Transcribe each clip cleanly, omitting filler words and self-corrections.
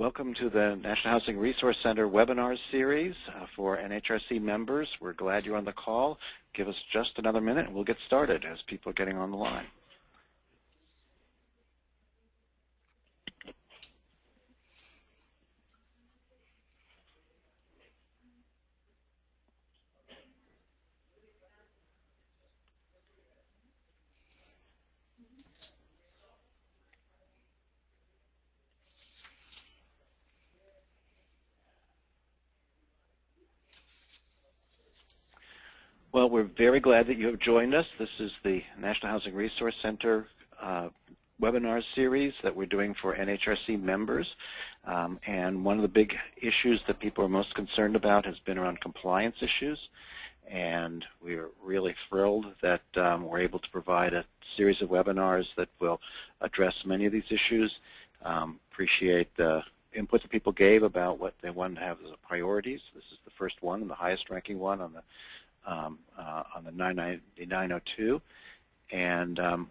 Welcome to the National Housing Resource Center webinar series for NHRC members. We're glad you're on the call. Give us just another minute and we'll get started as people are getting on the line. Well, we're very glad that you have joined us. This is the National Housing Resource Center webinar series that we're doing for NHRC members. And one of the big issues that people are most concerned about has been around compliance issues. And we're really thrilled that we're able to provide a series of webinars that will address many of these issues. Appreciate the input that people gave about what they want to have as priorities. This is the first one and the highest ranking one on the 902, and the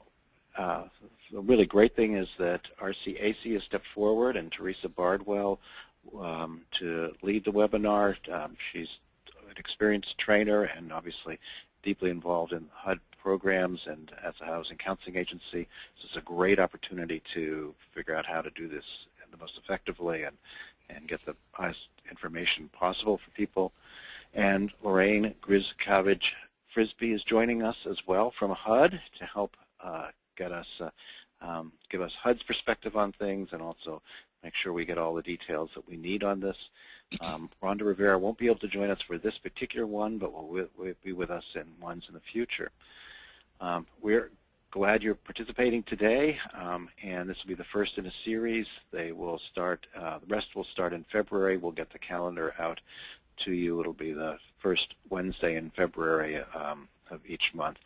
really great thing is that RCAC has stepped forward and Teresa Bardwell to lead the webinar. She's an experienced trainer and obviously deeply involved in HUD programs and as a housing counseling agency. So it's a great opportunity to figure out how to do this the most effectively and get the highest information possible for people. And Lorraine Grizkavage-Frisbee is joining us as well from HUD to help give us HUD's perspective on things and also make sure we get all the details that we need on this. Rhonda Rivera won't be able to join us for this particular one, but will be with us in ones in the future. We're glad you're participating today, and this will be the first in a series. They will start, the rest will start in February. We'll get the calendar out to you. It'll be the first Wednesday in February of each month,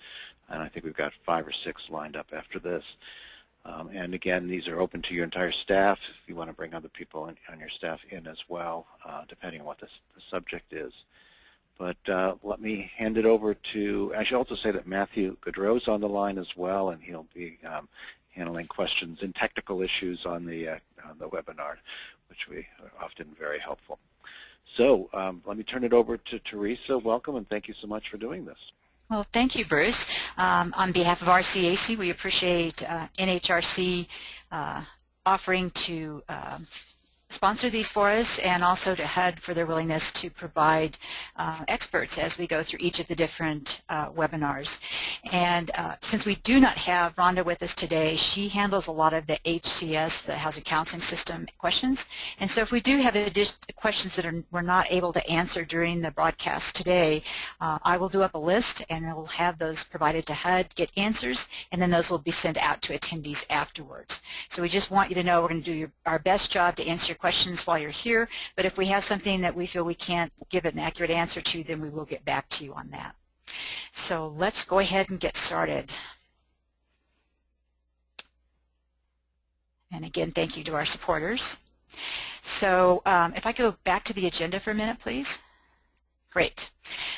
and I think we've got 5 or 6 lined up after this. And again, these are open to your entire staff if you want to bring other people on your staff in as well, depending on what the subject is. But let me hand it over to, I should also say that Matthew Gaudreau is on the line as well, and he'll be handling questions and technical issues on the webinar, which we are often very helpful. So let me turn it over to Teresa. Welcome, and thank you so much for doing this. Well, thank you, Bruce. On behalf of RCAC, we appreciate NHRC offering to sponsor these for us, and also to HUD for their willingness to provide experts as we go through each of the different webinars. And since we do not have Rhonda with us today, she handles a lot of the HCS, the Housing Counseling System questions. And so if we do have questions that we're not able to answer during the broadcast today, I will do up a list and we'll have those provided to HUD, get answers, and then those will be sent out to attendees afterwards. So we just want you to know we're going to do our best job to answer your questions while you're here, but if we have something that we feel we can't give an accurate answer to, then we will get back to you on that. So let's go ahead and get started. And again, thank you to our supporters. So if I go back to the agenda for a minute, please. Great.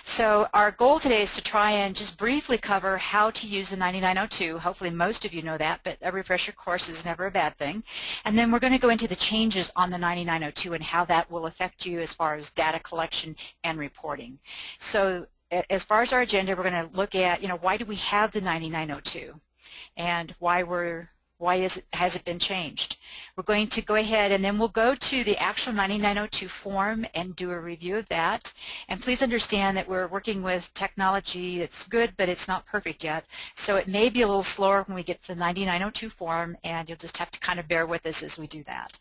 So our goal today is to try and just briefly cover how to use the 9902. Hopefully most of you know that, but a refresher course is never a bad thing. And then we're going to go into the changes on the 9902 and how that will affect you as far as data collection and reporting. So as far as our agenda, we're going to look at, why do we have the 9902 and has it been changed? We're going to go ahead and then we'll go to the actual 9902 form and do a review of that. And please understand that we're working with technology that's good, but it's not perfect yet. So it may be a little slower when we get to the 9902 form, and you'll just have to kind of bear with us as we do that.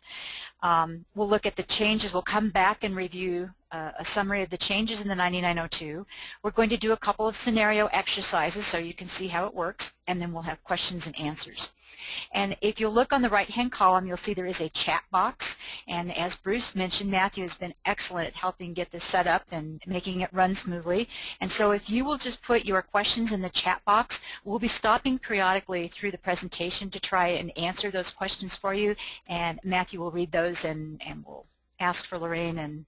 We'll look at the changes. We'll come back and review a summary of the changes in the 9902. We're going to do a couple of scenario exercises so you can see how it works, and then we'll have questions and answers. And if you look on the right-hand column, you'll see there is a chat box. And as Bruce mentioned, Matthew has been excellent at helping get this set up and making it run smoothly. And so if you will just put your questions in the chat box, we'll be stopping periodically through the presentation to try and answer those questions for you. And Matthew will read those and we'll ask for Lorraine and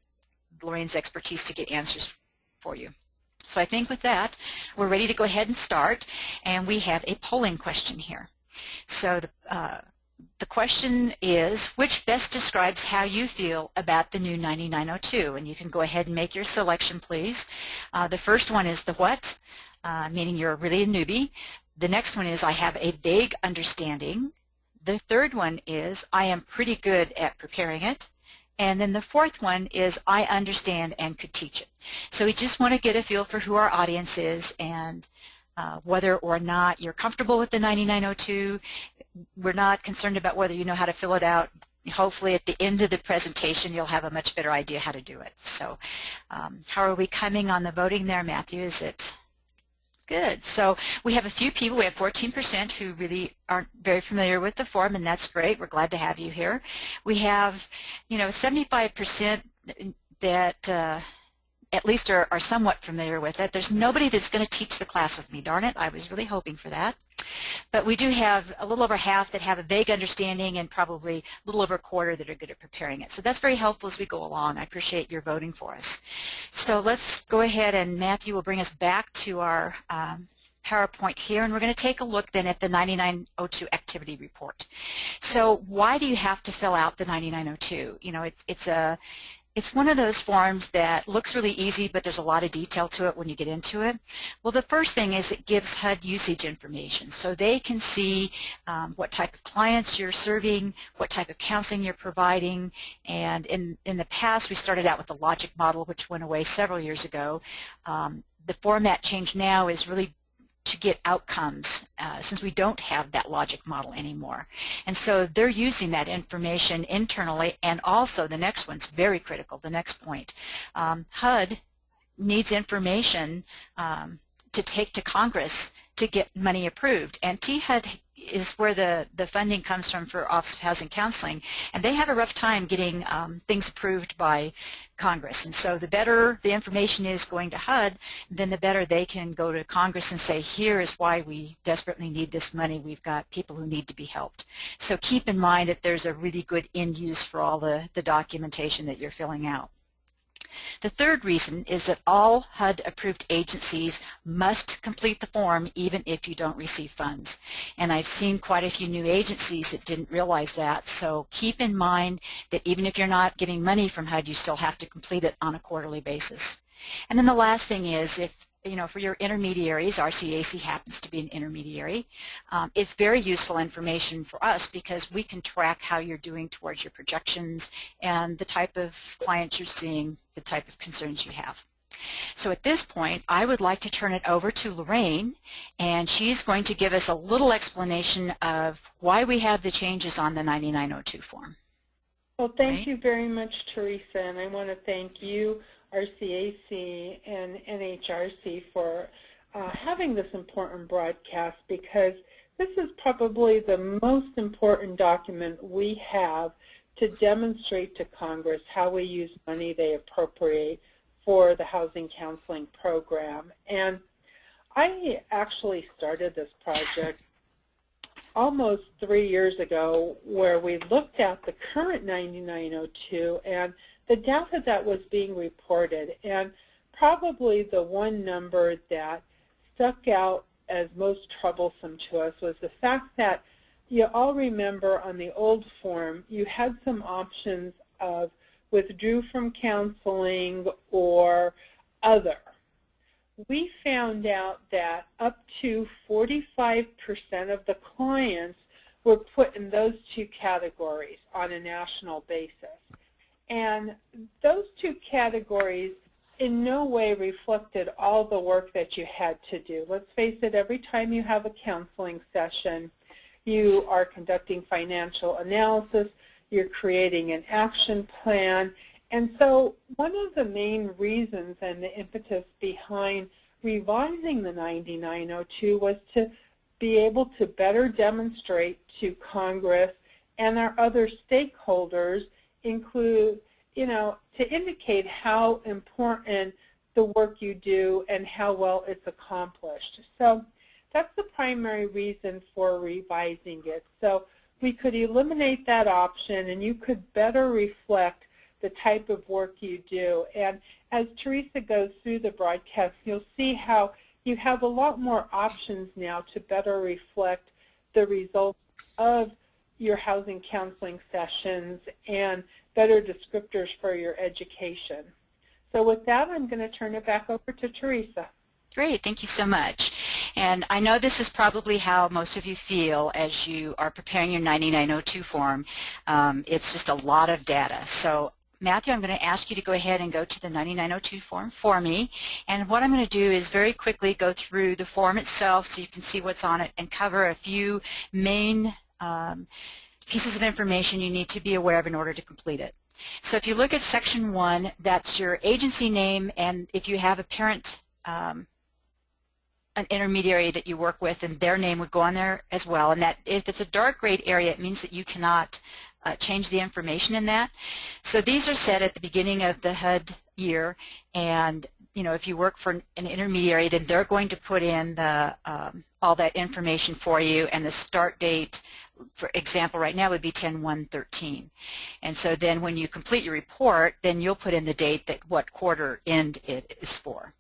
Lorraine's expertise to get answers for you. So I think with that, we're ready to go ahead and start. And we have a polling question here. So the question is, which best describes how you feel about the new 9902? And you can go ahead and make your selection, please. The first one is the what, meaning you're really a newbie. The next one is I have a vague understanding. The third one is I am pretty good at preparing it. And then the fourth one is I understand and could teach it. So we just want to get a feel for who our audience is and whether or not you're comfortable with the 9902. We're not concerned about whether you know how to fill it out. Hopefully at the end of the presentation you'll have a much better idea how to do it. So how are we coming on the voting there, Matthew? Is it good? So we have a few people. We have 14% who really aren't very familiar with the form, and that's great. We're glad to have you here. We have, 75% that at least are somewhat familiar with it. There's nobody that's going to teach the class with me. Darn it, I was really hoping for that. But we do have a little over half that have a vague understanding and probably a little over a quarter that are good at preparing it. So that's very helpful as we go along. I appreciate your voting for us. So let's go ahead, and Matthew will bring us back to our PowerPoint here, and we're going to take a look then at the 9902 activity report. So why do you have to fill out the 9902? It's one of those forms that looks really easy, but there's a lot of detail to it when you get into it. Well, the first thing is it gives HUD usage information, so they can see what type of clients you're serving, what type of counseling you're providing, and in the past we started out with the logic model, which went away several years ago. The format change now is really to get outcomes since we don't have that logic model anymore. And so they're using that information internally, and also the next one's very critical, the next point. HUD needs information to take to Congress to get money approved, and THUD is where the funding comes from for Office of Housing Counseling, and they have a rough time getting things approved by Congress. And so the better the information is going to HUD, then the better they can go to Congress and say, here is why we desperately need this money. We've got people who need to be helped. So keep in mind that there's a really good end use for all the documentation that you're filling out. The third reason is that all HUD-approved agencies must complete the form even if you don't receive funds. And I've seen quite a few new agencies that didn't realize that, so keep in mind that even if you're not getting money from HUD, you still have to complete it on a quarterly basis. And then the last thing is, if for your intermediaries, RCAC happens to be an intermediary, it's very useful information for us because we can track how you're doing towards your projections and the type of clients you're seeing, the type of concerns you have. So at this point, I would like to turn it over to Lorraine, and she's going to give us a little explanation of why we have the changes on the 9902 form. Well, thank you very much, Teresa, and I want to thank you, RCAC and NHRC, for having this important broadcast, because this is probably the most important document we have to demonstrate to Congress how we use money they appropriate for the housing counseling program. And I actually started this project almost 3 years ago, where we looked at the current 9902 and the data that was being reported. And probably the one number that stuck out as most troublesome to us was the fact that you all remember on the old form you had some options of withdrew from counseling or other. We found out that up to 45% of the clients were put in those two categories on a national basis. And those two categories in no way reflected all the work that you had to do. Let's face it, every time you have a counseling session, you are conducting financial analysis, you're creating an action plan. And so one of the main reasons and the impetus behind revising the 9902 was to be able to better demonstrate to Congress and our other stakeholders, to indicate how important the work you do and how well it's accomplished. So that's the primary reason for revising it. So we could eliminate that option and you could better reflect the type of work you do. And as Teresa goes through the broadcast, you'll see how you have a lot more options now to better reflect the results of your housing counseling sessions and better descriptors for your education. So with that, I'm going to turn it back over to Teresa. Great, thank you so much. And I know this is probably how most of you feel as you are preparing your 9902 form. It's just a lot of data. So Matthew, I'm going to ask you to go ahead and go to the 9902 form for me. And what I'm going to do is very quickly go through the form itself so you can see what's on it and cover a few main pieces of information you need to be aware of in order to complete it. So if you look at section 1, that's your agency name, and if you have a parent, an intermediary that you work with, and their name would go on there as well. And that if it's a dark grayed area, it means that you cannot change the information in that. So these are set at the beginning of the HUD year, and if you work for an intermediary, then they're going to put in the all that information for you, and the start date, for example, right now would be 10/1/13. And so then when you complete your report, then you'll put in the date that what quarter end it is for.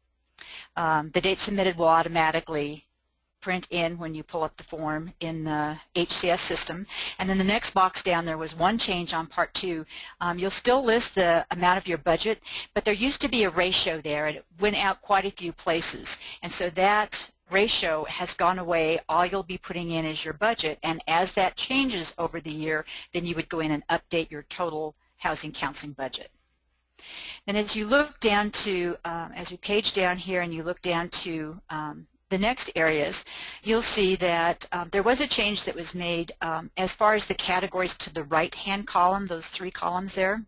The date submitted will automatically print in when you pull up the form in the HCS system. And then the next box down there was one change on Part 2. You'll still list the amount of your budget, but there used to be a ratio there, and it went out quite a few places. And so that ratio has gone away. All you'll be putting in is your budget, and as that changes over the year, then you would go in and update your total housing counseling budget. And as you look down to, as we page down here and you look down to the next areas, you'll see that there was a change that was made as far as the categories to the right-hand column, those 3 columns there.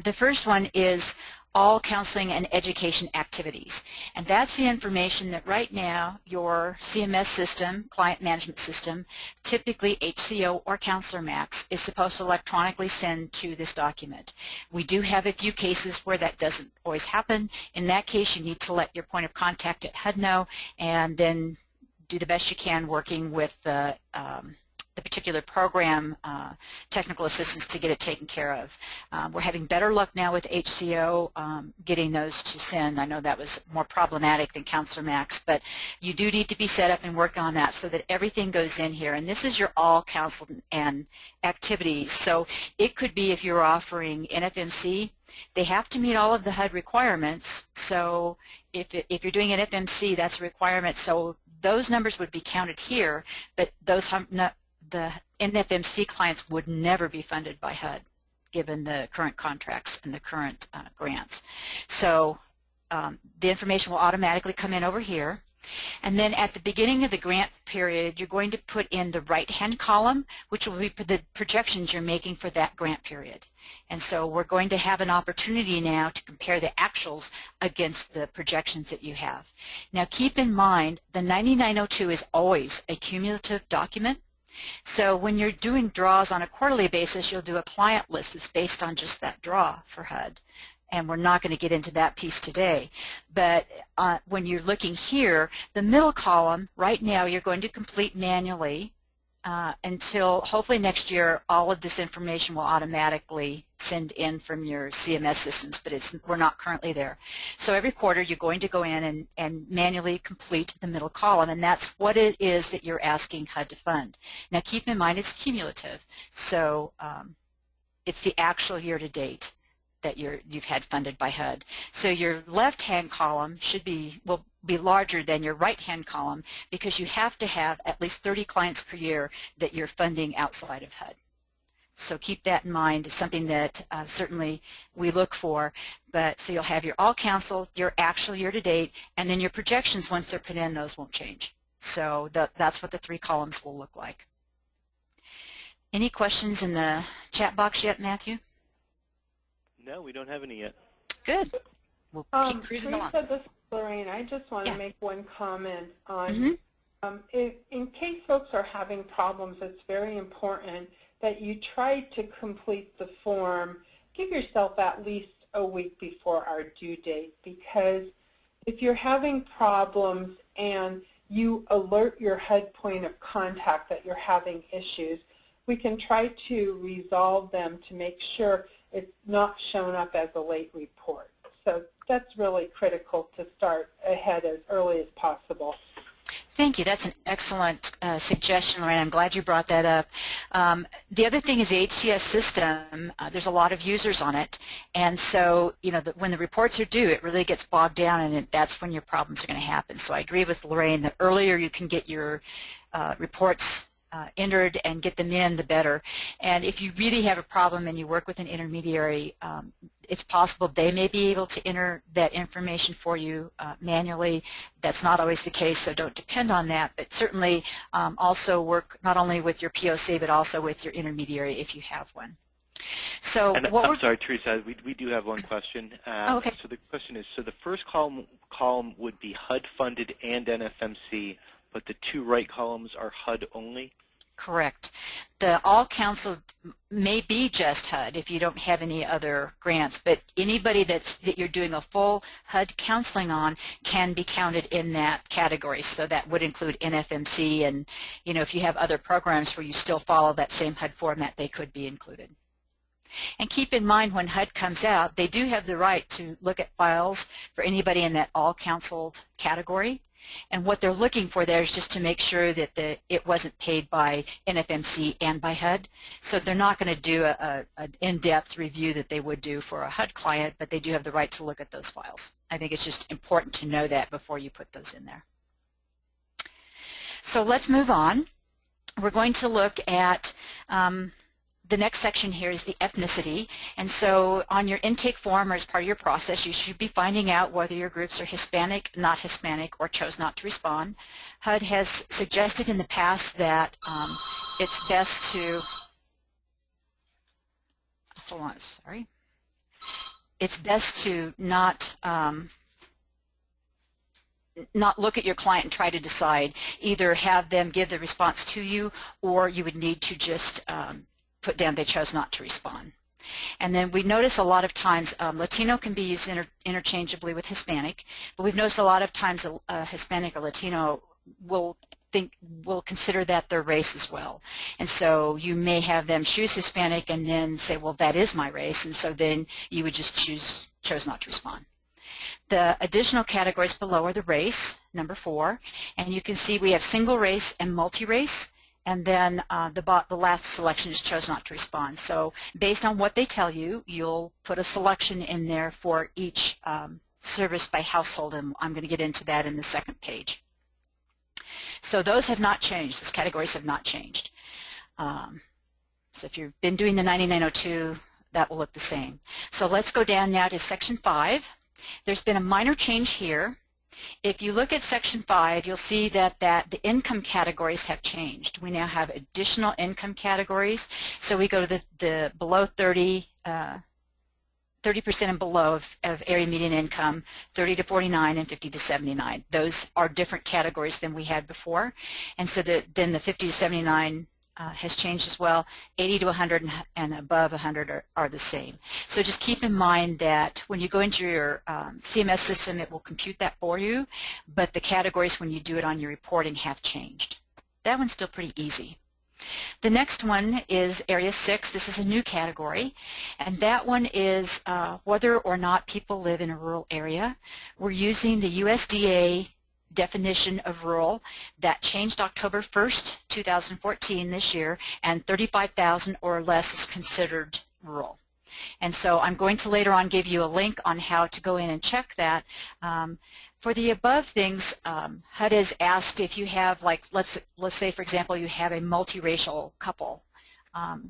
The first one is all counseling and education activities. And that's the information that right now your CMS system, client management system, typically HCO or Counselor Max, is supposed to electronically send to this document. We do have a few cases where that doesn't always happen. In that case, you need to let your point of contact at HUD know, and then do the best you can working with the particular program technical assistance to get it taken care of. We're having better luck now with HCO getting those to send. I know that was more problematic than Counselor Max, but you do need to be set up and work on that so that everything goes in here. And this is your all counsel and activities. So it could be if you're offering NFMC, they have to meet all of the HUD requirements. So if you're doing an FMC, that's a requirement. So those numbers would be counted here, but the NFMC clients would never be funded by HUD given the current contracts and the current grants. So the information will automatically come in over here. And then at the beginning of the grant period, you're going to put in the right-hand column, which will be the projections you're making for that grant period. And so we're going to have an opportunity now to compare the actuals against the projections that you have. Now keep in mind, the 9902 is always a cumulative document. So when you're doing draws on a quarterly basis, you'll do a client list that's based on just that draw for HUD. And we're not going to get into that piece today. But when you're looking here, the middle column, right now you're going to complete manually until hopefully next year all of this information will automatically send in from your CMS systems, but we're not currently there. So every quarter you're going to go in and manually complete the middle column, and that's what it is that you're asking HUD to fund. Now keep in mind it's cumulative, so it's the actual year to date that you've had funded by HUD. So your left-hand column will be larger than your right-hand column because you have to have at least 30 clients per year that you're funding outside of HUD. So keep that in mind. It's something that certainly we look for. But so you'll have your all counsel, your actual year to date, and then your projections once they're put in, those won't change. So that's what the 3 columns will look like. Any questions in the chat box yet, Matthew? No, we don't have any yet. Good. We'll keep cruising along. This is Lorraine. I just want to make one comment on, in case folks are having problems, it's very important that you try to complete the form. Give yourself at least a week before our due date, because if you're having problems and you alert your HUD point of contact that you're having issues, we can try to resolve them to make sure it's not shown up as a late report. So that's really critical to start ahead as early as possible. Thank you. That's an excellent suggestion, Lorraine. I'm glad you brought that up. The other thing is the HCS system. There's a lot of users on it, and so when the reports are due, it really gets bogged down, and that's when your problems are going to happen. So I agree with Lorraine. The earlier you can get your reports entered and get them in, the better. And if you really have a problem and you work with an intermediary, it's possible they may be able to enter that information for you manually. That's not always the case, so don't depend on that. But certainly also work not only with your POC but also with your intermediary if you have one. So and I'm sorry, Teresa, we do have one question. Okay. So the question is, so the first column would be HUD funded and NFMC, but the two right columns are HUD only? Correct. The all council may be just HUD if you don't have any other grants, but anybody that you're doing a full HUD counseling on can be counted in that category. So that would include NFMC, and if you have other programs where you still follow that same HUD format, they could be included. And keep in mind when HUD comes out, they do have the right to look at files for anybody in that all counseled category. And what they're looking for there is just to make sure that it wasn't paid by NFMC and by HUD. So they're not going to do an in-depth review that they would do for a HUD client, but they do have the right to look at those files. I think it's just important to know that before you put those in there. So let's move on. We're going to look at the next section here is the ethnicity, and so on your intake form or as part of your process, you should be finding out whether your groups are Hispanic, not Hispanic, or chose not to respond. HUD has suggested in the past that it's best to, it's best to not look at your client and try to decide. Either have them give the response to you, or you would need to just put down they chose not to respond. And then we notice a lot of times Latino can be used interchangeably with Hispanic, but we've noticed a lot of times Hispanic or Latino will consider that their race as well. And so you may have them choose Hispanic and then say, well, that is my race, and so then you would just chose not to respond. The additional categories below are the race, number 4, and you can see we have single race and multi-race. And then the last selection is chose not to respond. So based on what they tell you, you'll put a selection in there for each service by household, and I'm going to get into that in the second page. So those have not changed. Those categories have not changed. So if you've been doing the 9902, that will look the same. So let's go down now to Section 5. There's been a minor change here. If you look at Section 5, you'll see that the income categories have changed. We now have additional income categories. So we go to the below 30% and below of area median income, 30 to 49 and 50 to 79. Those are different categories than we had before. And so then the 50 to 79 has changed as well. 80 to 100 and above 100 are the same. So just keep in mind that when you go into your CMS system, it will compute that for you, but the categories when you do it on your reporting have changed. That one's still pretty easy. The next one is Area 6. This is a new category, and that one is whether or not people live in a rural area. We're using the USDA definition of rural that changed October 1st, 2014 this year, and 35,000 or less is considered rural. And so I'm going to later on give you a link on how to go in and check that. For the above things, HUD has asked if you have, like, let's say for example you have a multiracial couple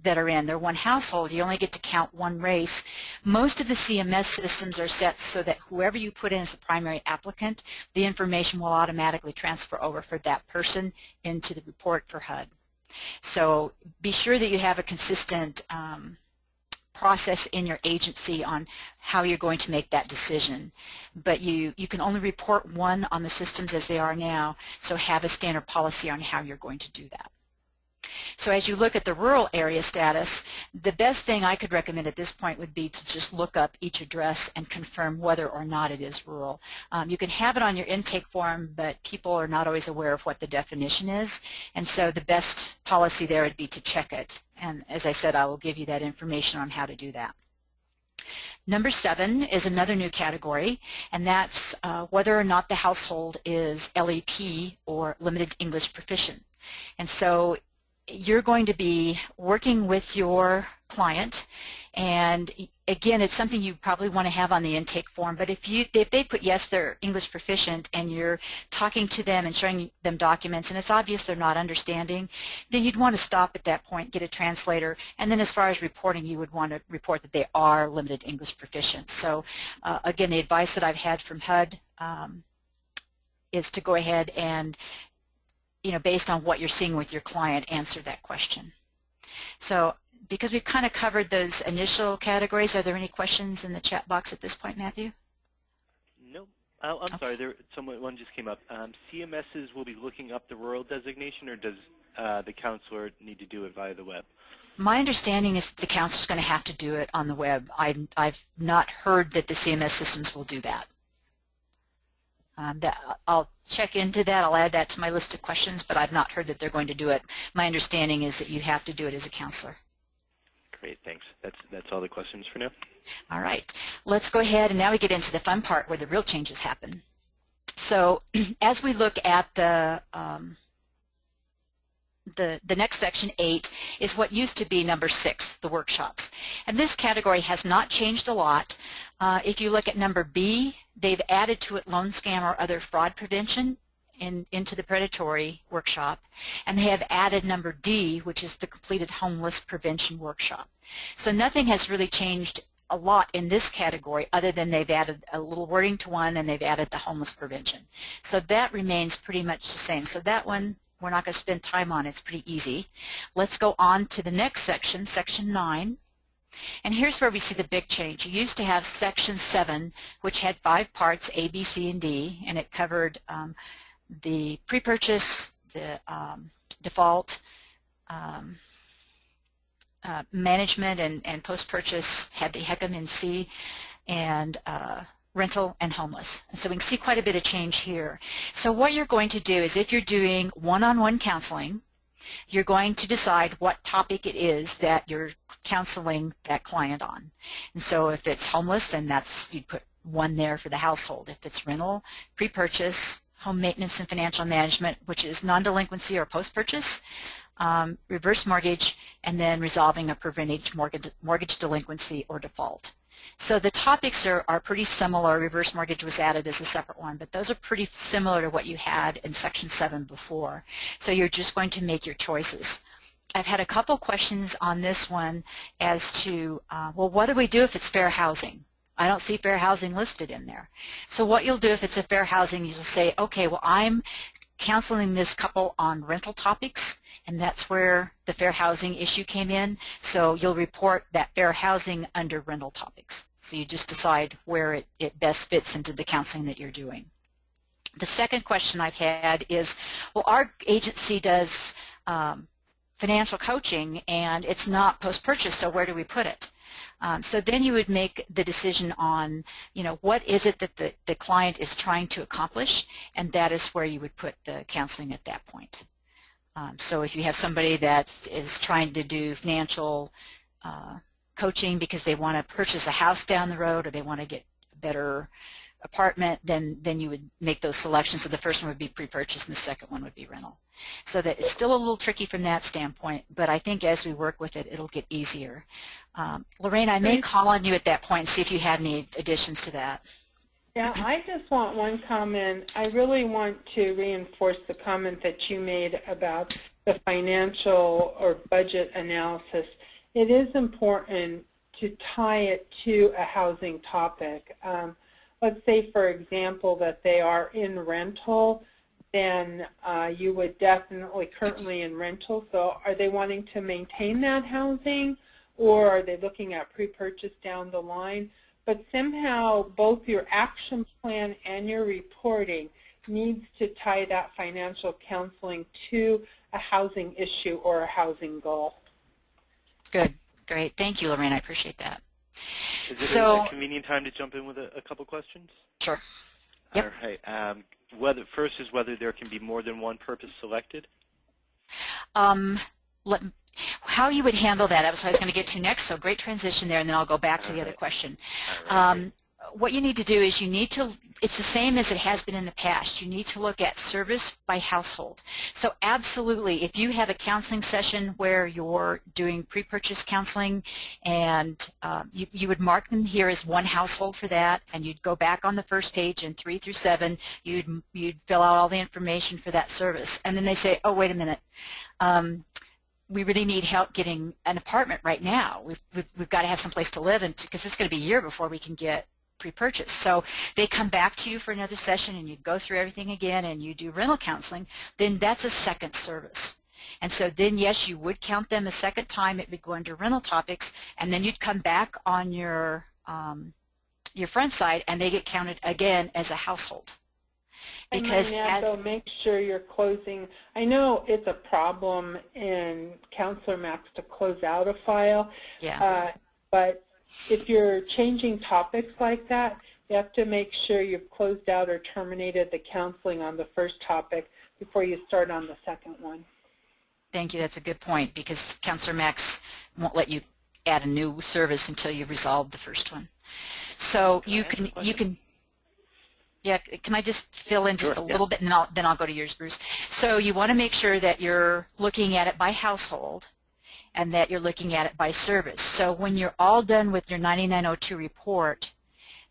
that are in. They're one household. You only get to count one race. Most of the CMS systems are set so that whoever you put in as the primary applicant, the information will automatically transfer over for that person into the report for HUD. So be sure that you have a consistent process in your agency on how you're going to make that decision. But you can only report one on the systems as they are now, so have a standard policy on how you're going to do that. So as you look at the rural area status, the best thing I could recommend at this point would be to just look up each address and confirm whether or not it is rural. You can have it on your intake form, but people are not always aware of what the definition is, and so the best policy there would be to check it. And as I said, I will give you that information on how to do that. Number 7 is another new category, and that's whether or not the household is LEP or Limited English Proficient. And so you're going to be working with your client, and again, it's something you probably want to have on the intake form, but if they put yes, they're English proficient, and you're talking to them and showing them documents and it's obvious they're not understanding, then you'd want to stop at that point, get a translator, and then as far as reporting, you would want to report that they are Limited English Proficient. So again, the advice that I've had from HUD is to go ahead and, based on what you're seeing with your client, answer that question. So because we've kind of covered those initial categories, are there any questions in the chat box at this point, Matthew? No. Oh, I'm sorry. One just came up. CMSs will be looking up the rural designation, or does the counselor need to do it via the web? My understanding is that the counselor is going to have to do it on the web. I've not heard that the CMS systems will do that. I'll check into that. I'll add that to my list of questions, but I've not heard that they're going to do it. My understanding is that you have to do it as a counselor. Great, thanks. That's all the questions for now. All right. Let's go ahead, and now we get into the fun part where the real changes happen. So as we look at the next section, 8, is what used to be number 6, the workshops. And this category has not changed a lot. If you look at number B, they've added to it loan scam or other fraud prevention into the predatory workshop, and they have added number D, which is the completed homeless prevention workshop. So nothing has really changed a lot in this category other than they've added a little wording to one and they've added the homeless prevention. So that remains pretty much the same. So that one we're not going to spend time on. It's pretty easy. Let's go on to the next section, section 9. And here's where we see the big change. You used to have section 7, which had 5 parts, A, B, C, and D, and it covered the pre-purchase, the default, management and post-purchase, had the HECM in C, and rental and homeless. And so we can see quite a bit of change here. So what you're going to do is, if you're doing one-on-one counseling, you're going to decide what topic it is that you're counseling that client on. And so if it's homeless, then you'd put 1 there for the household. If it's rental, pre-purchase, home maintenance and financial management, which is non-delinquency or post-purchase, reverse mortgage, and then resolving a preventive mortgage delinquency or default. So the topics are pretty similar. Reverse mortgage was added as a separate one, but those are pretty similar to what you had in section 7 before. So you're just going to make your choices. I've had a couple questions on this one as to, well, what do we do if it's fair housing? I don't see fair housing listed in there. So what you'll do if it's a fair housing, you'll say, okay, well, I'm counseling this couple on rental topics, and that's where the fair housing issue came in. So you'll report that fair housing under rental topics. So you just decide where it best fits into the counseling that you're doing. The second question I've had is, well, our agency does financial coaching, and it's not post-purchase, so where do we put it? So then you would make the decision on, what is it that the client is trying to accomplish, and that is where you would put the counseling at that point. So if you have somebody that is trying to do financial coaching because they want to purchase a house down the road or they want to get a better apartment, then you would make those selections. So the first one would be pre-purchase and the second one would be rental. So that it's still a little tricky from that standpoint, but I think as we work with it, it'll get easier. Lorraine, I may call on you at that point and see if you have any additions to that. Yeah, I just want one comment. I really want to reinforce the comment that you made about the financial or budget analysis. It is important to tie it to a housing topic. Let's say, for example, that they are in rental, then you would definitely currently in rental. So are they wanting to maintain that housing, or are they looking at pre-purchase down the line? But somehow both your action plan and your reporting needs to tie that financial counseling to a housing issue or a housing goal. Good. Great. Thank you, Lorraine. I appreciate that. Is it a convenient time to jump in with a couple questions? Sure. Yep. All right. First is whether there can be more than one purpose selected. How you would handle that, that's what I was going to get to next, so great transition there, and then I'll go back to the other question. What you need to do is it's the same as it has been in the past. You need to look at service by household. So absolutely, if you have a counseling session where you're doing pre-purchase counseling and you would mark them here as one household for that, and you'd go back on the first page in 3 through 7, you'd fill out all the information for that service. And then they say, oh, wait a minute. We really need help getting an apartment right now. We've got to have some place to live, and because it's going to be a year before we can get pre-purchase. So they come back to you for another session, and you go through everything again, and you do rental counseling. Then that's a second service. And so then, yes, you would count them a second time. It would go under rental topics, and then you'd come back on your front side, and they get counted again as a household. Because though, make sure you're closing. I know it's a problem in Counselor Maps to close out a file, but if you're changing topics like that, you have to make sure you've closed out or terminated the counseling on the first topic before you start on the second one. Thank you. That's a good point, because Counselor Max won't let you add a new service until you've resolved the first one. So you can. Yeah, can I just fill in just a little bit, and then I'll go to yours, Bruce. So you want to make sure that you're looking at it by household and that you're looking at it by service. So when you're all done with your 9902 report,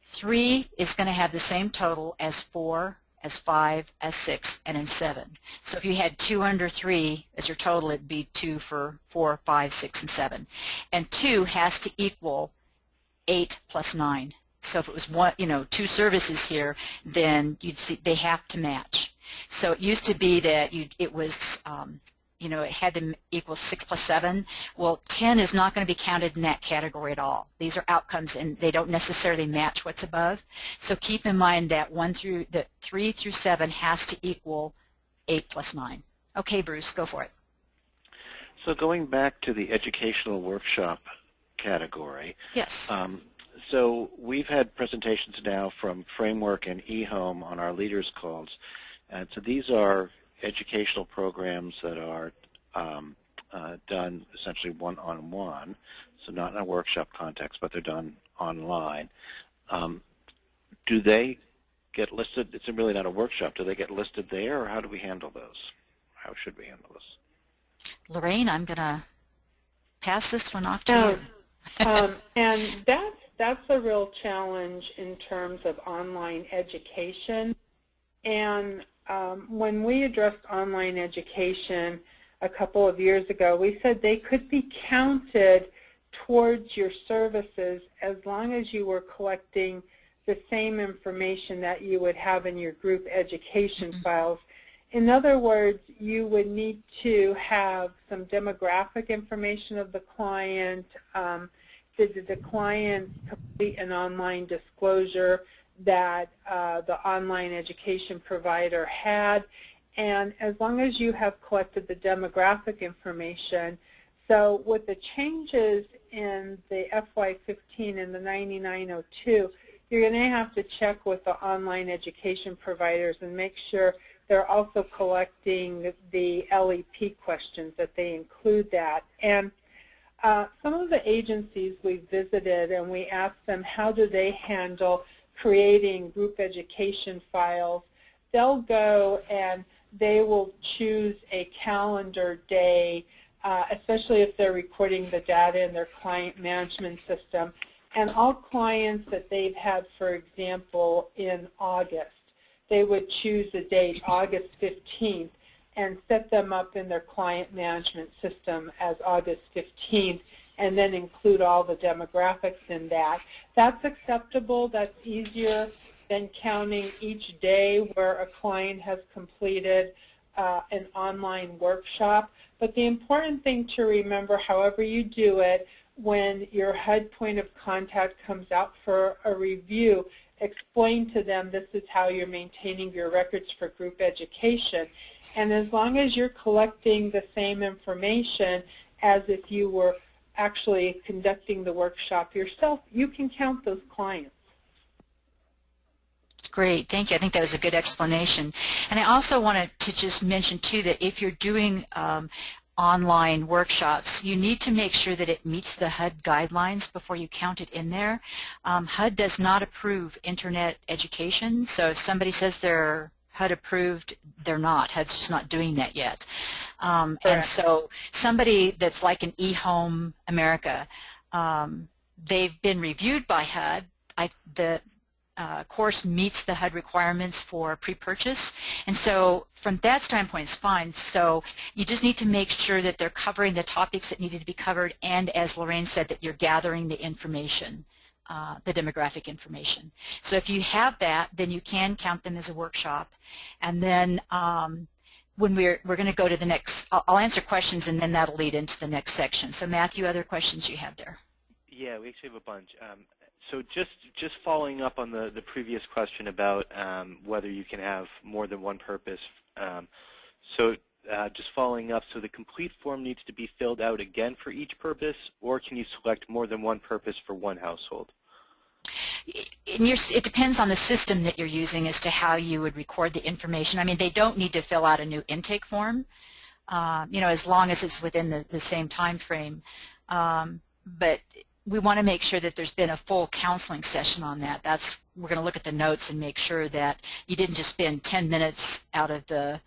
3 is going to have the same total as 4, as 5, as 6, and in 7. So if you had 2 under 3 as your total, it'd be 2 for 4, 5, 6, and 7. And 2 has to equal 8 plus 9. So if it was 2 services here, then you'd see they have to match. So it used to be that it was, it had to equal 6 plus 7. Well, 10 is not going to be counted in that category at all. These are outcomes, and they don't necessarily match what's above. So keep in mind that 3 through 7 has to equal 8 plus 9. Okay, Bruce, go for it. So going back to the educational workshop category. Yes. So we've had presentations now from Framework and eHome on our leaders calls. And so these are educational programs that are done essentially one-on-one, so not in a workshop context, but they're done online. Do they get listed? It's really not a workshop. Do they get listed there, or how do we handle those? How should we handle this? Lorraine, I'm going to pass this one off to you. And that's a real challenge in terms of online education. And when we addressed online education a couple of years ago, we said they could be counted towards your services as long as you were collecting the same information that you would have in your group education files. In other words, you would need to have some demographic information of the client. Did the client complete an online disclosure that the online education provider had? And as long as you have collected the demographic information, so with the changes in the FY15 and the 9902, you're going to have to check with the online education providers and make sure they're also collecting the LEP questions, that they include that. And some of the agencies we visited, and we asked them how do they handle creating group education files. They'll go and they will choose a calendar day, especially if they're recording the data in their client management system. And all clients that they've had, for example, in August, they would choose a date, August 15th, and set them up in their client management system as August 15th, and then include all the demographics in that. That's acceptable. That's easier than counting each day where a client has completed an online workshop. But the important thing to remember, however you do it, when your HUD point of contact comes out for a review, explain to them this is how you're maintaining your records for group education. And as long as you're collecting the same information as if you were actually conducting the workshop yourself, you can count those clients. Great, thank you. I think that was a good explanation. And I also wanted to just mention, too, that if you're doing online workshops, you need to make sure that it meets the HUD guidelines before you count it in there. HUD does not approve internet education, so if somebody says they're HUD approved, they're not. HUD's just not doing that yet. And so somebody that's like an eHome America, they've been reviewed by HUD. The course meets the HUD requirements for pre-purchase, and so from that standpoint it's fine. So you just need to make sure that they're covering the topics that needed to be covered, and as Lorraine said, that you're gathering the information, the demographic information. So if you have that, then you can count them as a workshop. And then when we're going to go to the next, I'll answer questions and then that'll lead into the next section. So Matthew, other questions you have there? Yeah, we actually have a bunch. So just following up on the previous question about whether you can have more than one purpose. Just following up, so the complete form needs to be filled out again for each purpose, or can you select more than one purpose for one household? It depends on the system that you're using as to how you would record the information. I mean, they don't need to fill out a new intake form, as long as it's within the same time frame. But we want to make sure that there's been a full counseling session on that. We're going to look at the notes and make sure that you didn't just spend 10 minutes out of the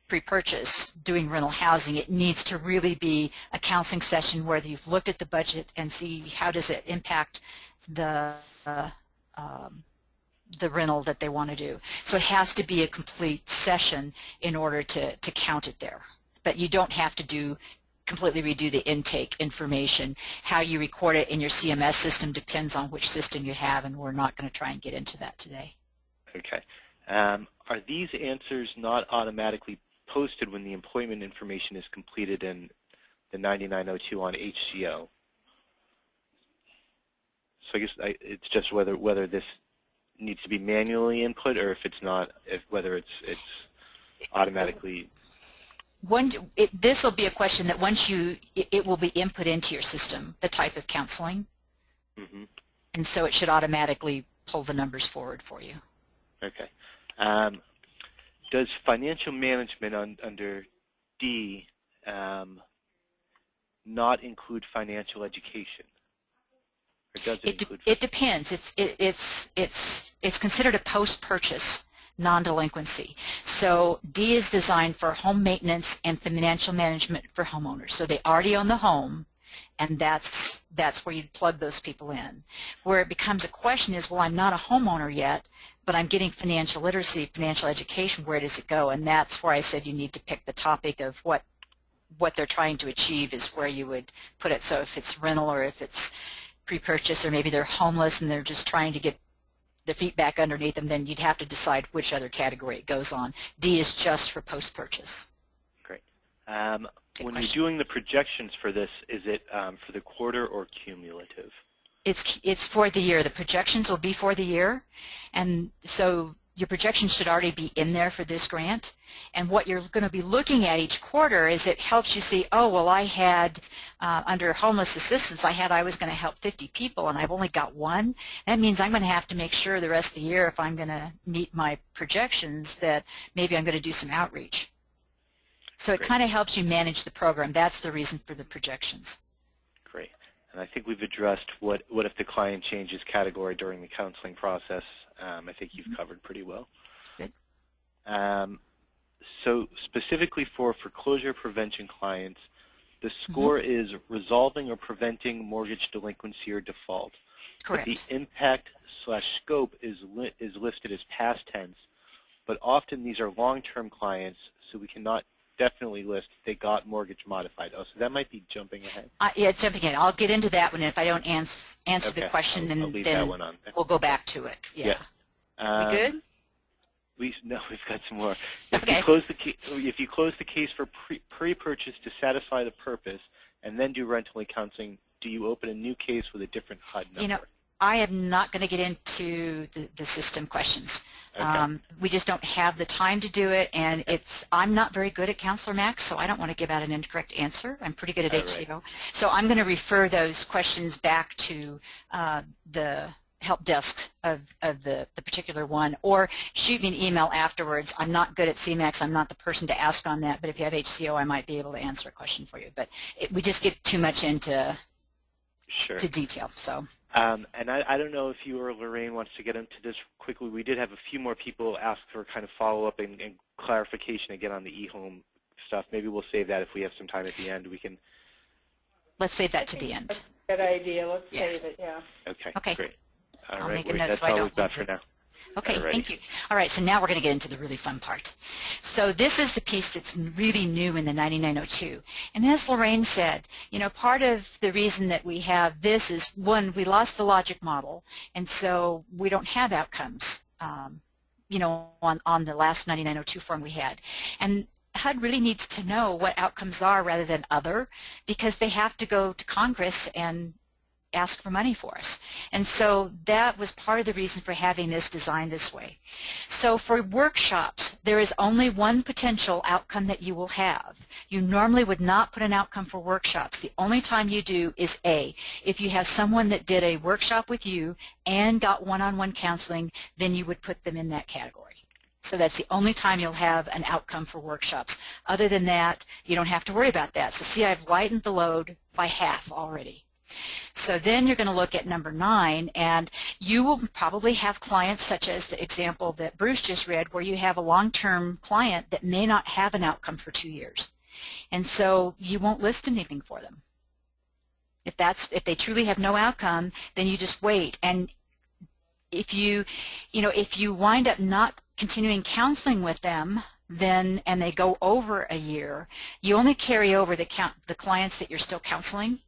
pre-purchase doing rental housing. It needs to really be a counseling session where you've looked at the budget and see how does it impact the rental that they want to do. So it has to be a complete session in order to count it there. But you don't have to completely redo the intake information. How you record it in your CMS system depends on which system you have, and we're not going to try and get into that today. Okay. Are these answers not automatically posted when the employment information is completed in the 9902 on HCO? So I guess it's just whether this needs to be manually input, or if it's not, whether it's automatically. This will be a question that once it will be input into your system, the type of counseling, and so it should automatically pull the numbers forward for you. Okay. Does financial management under D not include financial education? Or does it include? It depends. It's considered a post-purchase non-delinquency. So D is designed for home maintenance and financial management for homeowners. So they already own the home, and that's where you'd plug those people in. Where it becomes a question is, well, I'm not a homeowner yet, but I'm getting financial literacy, financial education, where does it go? And that's where I said you need to pick the topic of what they're trying to achieve is where you would put it. So if it's rental, or if it's pre-purchase, or maybe they're homeless and they're just trying to get their feet back underneath them, then you'd have to decide which other category it goes on. D is just for post-purchase. Great. When you're doing the projections for this, is it for the quarter or cumulative? It's for the year. The projections will be for the year, and so your projections should already be in there for this grant. And what you're going to be looking at each quarter is it helps you see, oh, well, I had, under homeless assistance, I was going to help 50 people and I've only got one. That means I'm going to have to make sure the rest of the year, if I'm going to meet my projections, that maybe I'm going to do some outreach. So it kind of helps you manage the program. That's the reason for the projections. Great. And I think we've addressed what if the client changes category during the counseling process. I think you've covered pretty well. Good. So specifically for foreclosure prevention clients, the score is resolving or preventing mortgage delinquency or default. Correct. But the impact/scope is listed as past tense, but often these are long-term clients, so we cannot definitely list they got mortgage modified. Oh, so that might be jumping ahead. Yeah, it's jumping ahead. I'll get into that one. If I don't answer Okay. the question, I'll leave that one on. We'll go back to it. Yeah. We good? No, we've got some more. Okay. If you close the case for pre-purchase to satisfy the purpose and then do rental and counseling, do you open a new case with a different HUD number? You know, I am not going to get into the system questions. Okay. We just don't have the time to do it, and I'm not very good at Counselor Max, so I don't want to give out an incorrect answer. I'm pretty good at HCO. Right. So I'm going to refer those questions back to the help desk of the particular one, or shoot me an email afterwards. I'm not good at CMAX. I'm not the person to ask on that, but if you have HCO, I might be able to answer a question for you. But we just get too much into to detail. So. And I don't know if you or Lorraine wants to get into this quickly. We did have a few more people ask for kind of follow-up and clarification again on the eHome stuff. Maybe we'll save that if we have some time at the end. We can. Let's save that to the end. Good idea. Let's save it, yeah. Okay, great. All I'll right, make a note that's so I all don't we've got for now. Okay, Alrighty. thank you. All right, so now we're going to get into the really fun part. So this is the piece that's really new in the 9902. And as Lorraine said, you know, part of the reason that we have this is, one, we lost the logic model, and so we don't have outcomes, you know, on the last 9902 form we had. And HUD really needs to know what outcomes are rather than other, because they have to go to Congress and ask for money for us. And so that was part of the reason for having this designed this way. So for workshops, there is only one potential outcome that you will have. You normally would not put an outcome for workshops. The only time you do is A. If you have someone that did a workshop with you and got one-on-one counseling, then you would put them in that category. So that's the only time you'll have an outcome for workshops. Other than that, you don't have to worry about that. So see, I've lightened the load by half already. So then you're going to look at number 9, and you will probably have clients such as the example that Bruce just read, where you have a long-term client that may not have an outcome for 2 years. And so you won't list anything for them. If they truly have no outcome, then you just wait. And if you wind up not continuing counseling with them, then and they go over a year, you only carry over the clients that you're still counseling.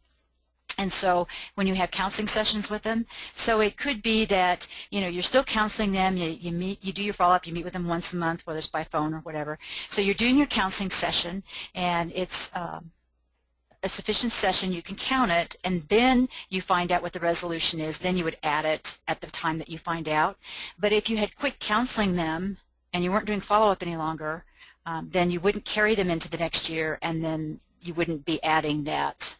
And so when you have counseling sessions with them, so it could be that, you know, you're still counseling them, you meet, you do your follow-up, you meet with them once a month, whether it's by phone or whatever. So you're doing your counseling session, and it's a sufficient session, you can count it, and then you find out what the resolution is, then you would add it at the time that you find out. But if you had quit counseling them and you weren't doing follow-up any longer, then you wouldn't carry them into the next year, and then you wouldn't be adding that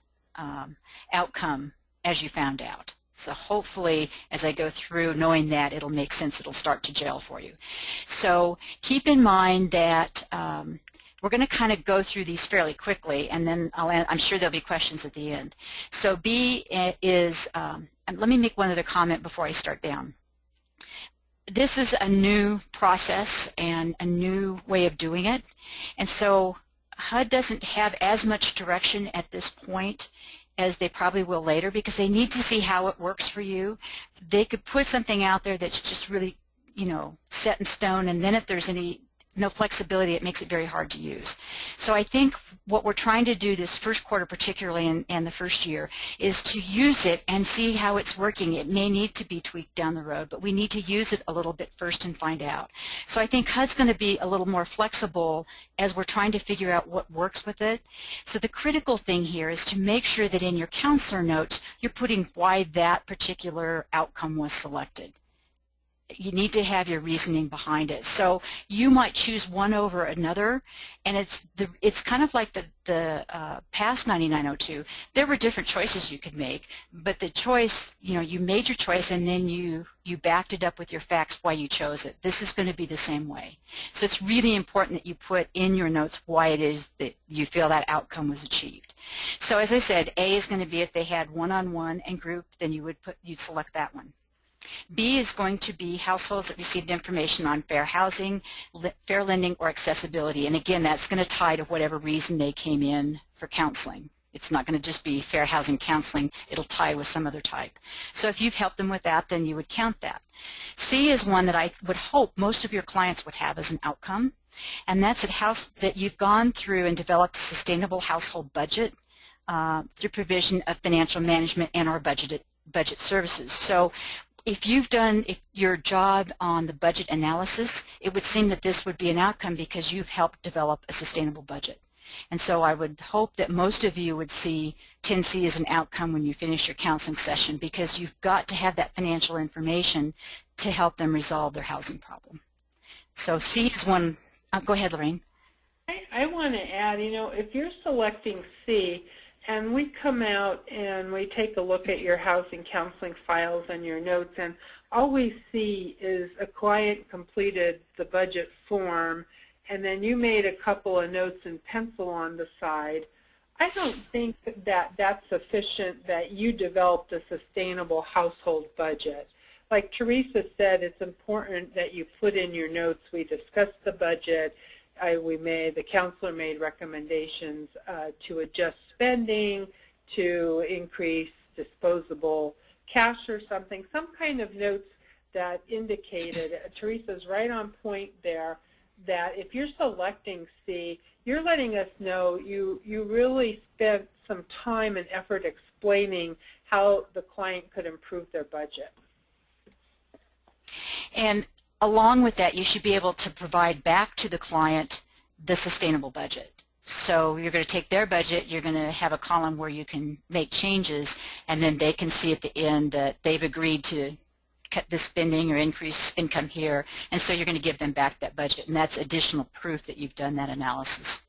outcome as you found out. So hopefully, as I go through, knowing that, it'll make sense, it'll start to gel for you. So keep in mind that we're going to kind of go through these fairly quickly, and then I'm sure there'll be questions at the end. So B is, and let me make one other comment before I start down. This is a new process and a new way of doing it, and so HUD doesn't have as much direction at this point as they probably will later, because they need to see how it works for you. They could put something out there that's just really, you know, set in stone, and then if there's no flexibility, it makes it very hard to use. So I think what we're trying to do this first quarter, particularly in the first year, is to use it and see how it's working. It may need to be tweaked down the road, but we need to use it a little bit first and find out. So I think HUD's going to be a little more flexible as we're trying to figure out what works with it. So the critical thing here is to make sure that in your counselor notes, you're putting why that particular outcome was selected. You need to have your reasoning behind it. So you might choose one over another, and it's kind of like the past 9902. There were different choices you could make, but the choice, you know, you made your choice, and then you backed it up with your facts why you chose it. This is going to be the same way. So it's really important that you put in your notes why it is that you feel that outcome was achieved. So as I said, A is going to be if they had one-on-one and group, then you'd select that one. B is going to be households that received information on fair housing, fair lending, or accessibility. And again, that's going to tie to whatever reason they came in for counseling. It's not going to just be fair housing counseling. It'll tie with some other type. So if you've helped them with that, then you would count that. C is one that I would hope most of your clients would have as an outcome, and that's that you've gone through and developed a sustainable household budget through provision of financial management and our budget services. So if you've done your job on the budget analysis, it would seem that this would be an outcome because you've helped develop a sustainable budget. And so I would hope that most of you would see 10C as an outcome when you finish your counseling session, because you've got to have that financial information to help them resolve their housing problem. So C is one. Go ahead, Lorraine. I want to add, you know, if you're selecting C, and we come out and we take a look at your housing counseling files and your notes, and all we see is a client completed the budget form, and then you made a couple of notes in pencil on the side. I don't think that that's sufficient that you developed a sustainable household budget. Like Teresa said, it's important that you put in your notes, we discussed the budget, the counselor made recommendations to adjust spending, to increase disposable cash or something, some kind of notes that indicated, Teresa's right on point there, that if you're selecting C, you're letting us know you really spent some time and effort explaining how the client could improve their budget. And along with that, you should be able to provide back to the client the sustainable budget. So you're going to take their budget, you're going to have a column where you can make changes, and then they can see at the end that they've agreed to cut the spending or increase income here, and so you're going to give them back that budget, and that's additional proof that you've done that analysis.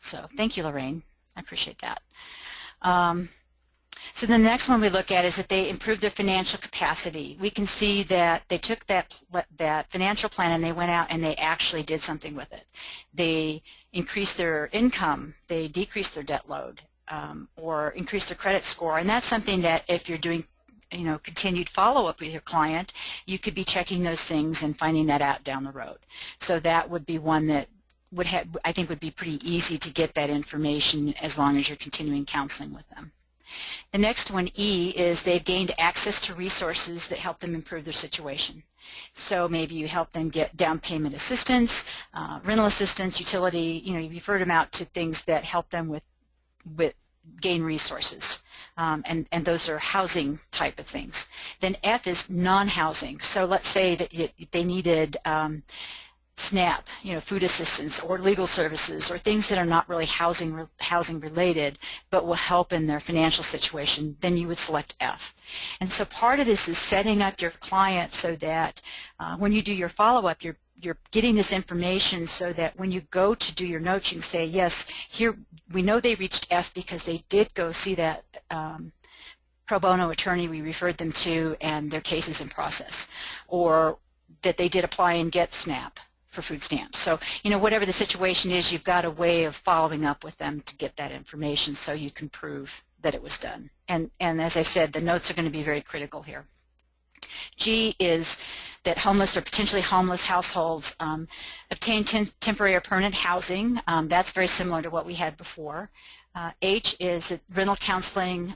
So thank you, Lorraine. I appreciate that. So the next one we look at is that they improved their financial capacity. We can see that they took that financial plan and they went out and they actually did something with it. They increased their income, they decreased their debt load, or increased their credit score, and that's something that if you're doing continued follow-up with your client, you could be checking those things and finding that out down the road. So that would be one that I think would be pretty easy to get that information as long as you're continuing counseling with them. The next one, E, is they've gained access to resources that help them improve their situation. So maybe you help them get down payment assistance, rental assistance, utility, you refer them out to things that help them with gain resources. And those are housing type of things. Then F is non-housing. So let's say that they needed SNAP, food assistance or legal services or things that are not really housing related but will help in their financial situation, then you would select F. And so part of this is setting up your client so that when you do your follow-up, you're getting this information so that when you go to do your notes, you can say, yes, here we know they reached F because they did go see that pro bono attorney we referred them to and their case is in process, or that they did apply and get SNAP for food stamps. So, whatever the situation is, you've got a way of following up with them to get that information so you can prove that it was done. And as I said, the notes are going to be very critical here. G is that homeless or potentially homeless households obtain temporary or permanent housing. That's very similar to what we had before. H is that rental counseling,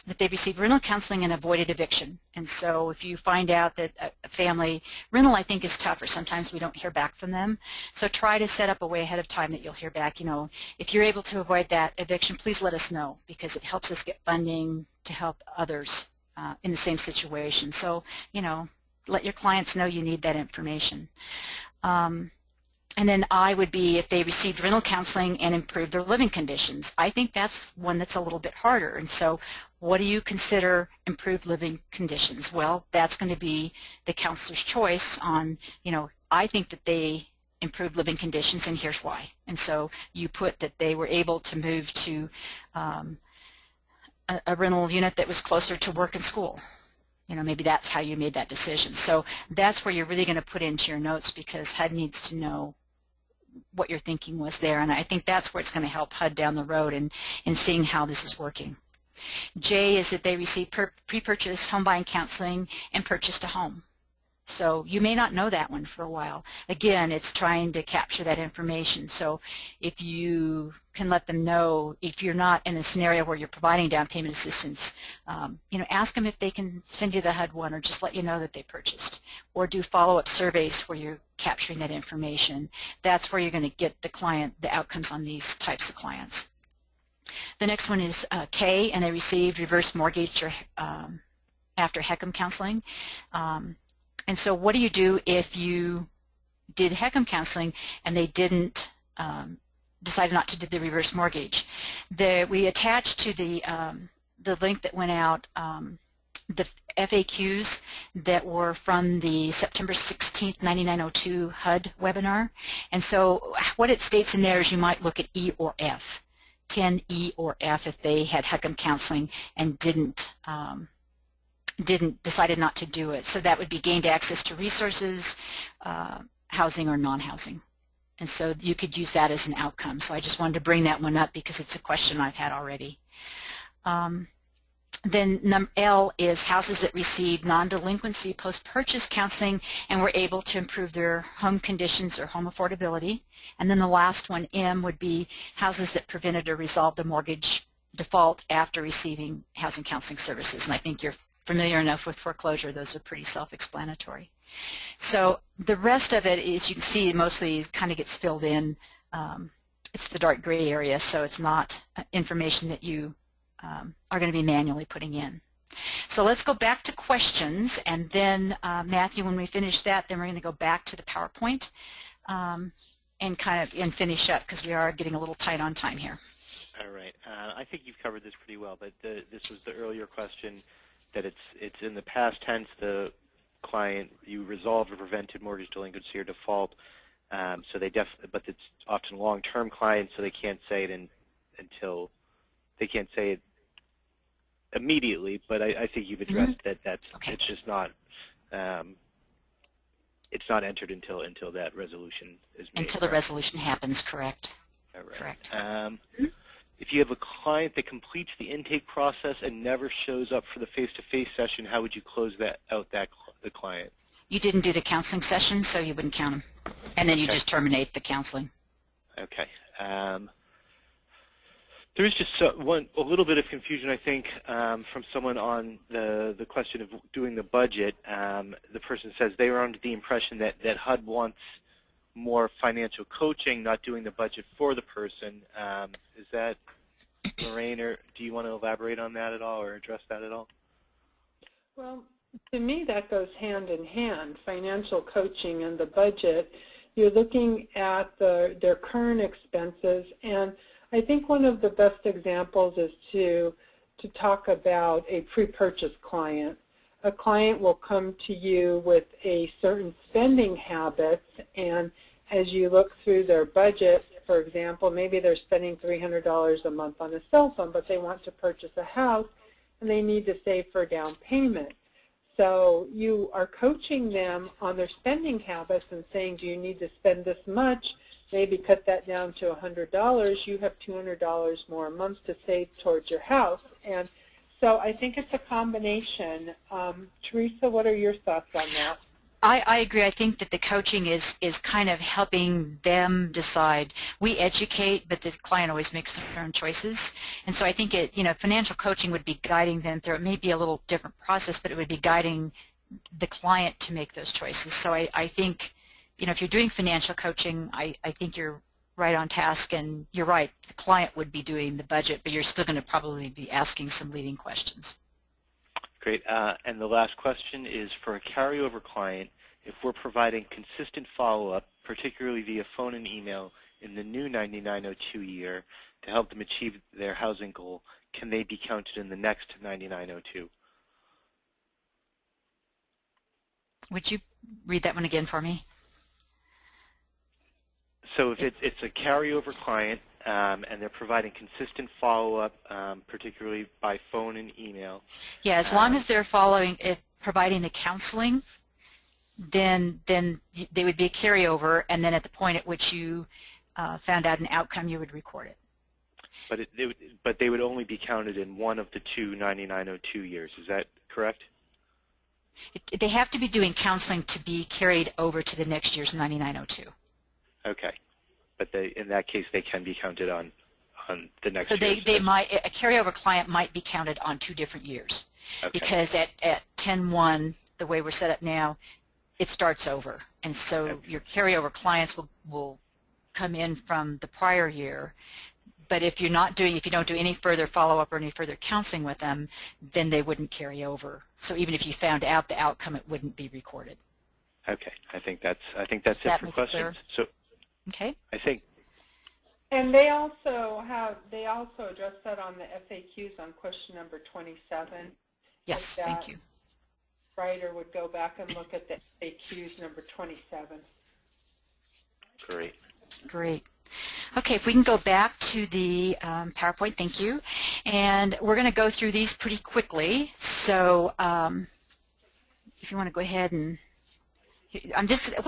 that they received rental counseling and avoided eviction. And so if you find out that a family, rental I think is tougher. Sometimes we don't hear back from them. So try to set up a way ahead of time that you'll hear back. If you're able to avoid that eviction, please let us know because it helps us get funding to help others in the same situation. So, let your clients know you need that information. And then I would be if they received rental counseling and improved their living conditions. I think that's one that's a little bit harder. And so what do you consider improved living conditions? Well, that's going to be the counselor's choice on, I think that they improved living conditions and here's why. And so you put that they were able to move to a rental unit that was closer to work and school. Maybe that's how you made that decision. So that's where you're really going to put into your notes because HUD needs to know what your thinking was there, and I think that's where it's going to help HUD down the road in seeing how this is working. J is that they receive pre-purchase home buying counseling and purchased a home. So you may not know that one for a while. Again, it's trying to capture that information. So if you can let them know, if you're not in a scenario where you're providing down payment assistance, ask them if they can send you the HUD one or just let you know that they purchased. Or do follow-up surveys where you're capturing that information. That's where you're going to get the outcomes on these types of clients. The next one is K, and they received reverse mortgage or, after HECM counseling. And so what do you do if you did HECM counseling and they didn't decided not to do the reverse mortgage? We attached to the link that went out the FAQs that were from the September 16th, 9902 HUD webinar. And so what it states in there is you might look at E or F. 10E or F if they had HUCM counseling and decided not to do it. So that would be gained access to resources, housing or non-housing. And so you could use that as an outcome. So I just wanted to bring that one up because it's a question I've had already. Then L is houses that receive non-delinquency post-purchase counseling and were able to improve their home conditions or home affordability. And then the last one, M, would be houses that prevented or resolved a mortgage default after receiving housing counseling services. And I think you're familiar enough with foreclosure. Those are pretty self-explanatory. So the rest of it is, you can see, mostly kind of gets filled in. It's the dark gray area, so it's not information that you are going to be manually putting in. So let's go back to questions, and then Matthew, when we finish that, then we're going to go back to the PowerPoint and finish up because we are getting a little tight on time here. All right. I think you've covered this pretty well, but this was the earlier question that it's in the past tense. The client, you resolved or prevented mortgage delinquency or default. So but it's often long-term clients, so they can't say it until they can't say it immediately. But I think you've addressed that's okay. It's just not it's not entered until that resolution is made. Until the resolution happens, correct? All right. Correct. If you have a client that completes the intake process and never shows up for the face-to-face session, how would you close the client? You didn't do the counseling session, so you wouldn't count them. And then you just terminate the counseling. Okay. There is just a little bit of confusion, I think, from someone on the question of doing the budget. The person says they were under the impression that HUD wants more financial coaching, not doing the budget for the person. Is that, Lorraine, or do you want to elaborate on that at all or address that at all? Well, to me that goes hand in hand, financial coaching and the budget. You're looking at their current expenses, and I think one of the best examples is to talk about a pre-purchase client. A client will come to you with a certain spending habits, and as you look through their budget, for example, maybe they're spending $300 a month on a cell phone, but they want to purchase a house and they need to save for a down payment. So you are coaching them on their spending habits and saying, do you need to spend this much? Maybe cut that down to $100. You have $200 more a month to save towards your house. And so I think it's a combination. Teresa, what are your thoughts on that? I agree. I think that the coaching is kind of helping them decide. We educate, but the client always makes their own choices. And so I think financial coaching would be guiding them through. It may be a little different process, but it would be guiding the client to make those choices. So I think, if you're doing financial coaching, I think you're right on task, and you're right. The client would be doing the budget, but you're still going to probably be asking some leading questions. Great. And the last question is for a carryover client. If we're providing consistent follow-up, particularly via phone and email, in the new 9902 year to help them achieve their housing goal, can they be counted in the next 9902? Would you read that one again for me? So if it's a carryover client and they're providing consistent follow-up, particularly by phone and email. Yeah, as long as they're providing the counseling, then they would be a carryover, and then at the point at which you found out an outcome, you would record it. But they would only be counted in one of the two 9902 years. Is that correct? They have to be doing counseling to be carried over to the next year's 9902. Okay, but in that case, they can be counted on the next. So a carryover client might be counted on 2 different years, okay. Because at 10-1, the way we're set up now, it starts over, and so okay. Your carryover clients will come in from the prior year. But if you don't do any further follow-up or any further counseling with them, then they wouldn't carry over. So even if you found out the outcome, it wouldn't be recorded. Okay, I think that's it for questions. So, okay. I think. And they also address that on the FAQs on question number 27. Yes, thank you. Writer would go back and look at the FAQs number 27. Great. Great. Okay, if we can go back to the PowerPoint, thank you. And we're going to go through these pretty quickly. So if you want to go ahead and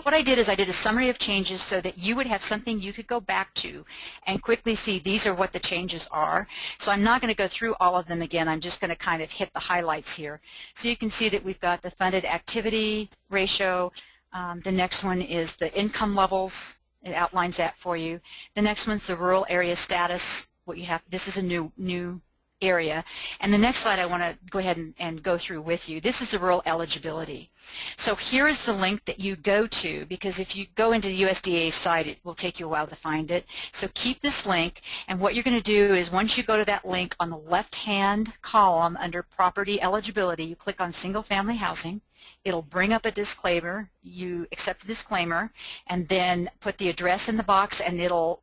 what I did is I did a summary of changes so that you would have something you could go back to and quickly see these are what the changes are. So I'm not going to go through all of them again. I'm just going to kind of hit the highlights here. So you can see that we've got the funded activity ratio. The next one is the income levels. It outlines that for you. The next one's the rural area status. What you have. This is a new area. And the next slide I want to go ahead and go through with you. This is the rural eligibility. So here is the link that you go to, because if you go into the USDA site, it will take you a while to find it. So keep this link, and what you're going to do is once you go to that link on the left-hand column under property eligibility, you click on single-family housing. It'll bring up a disclaimer. You accept the disclaimer and then put the address in the box, and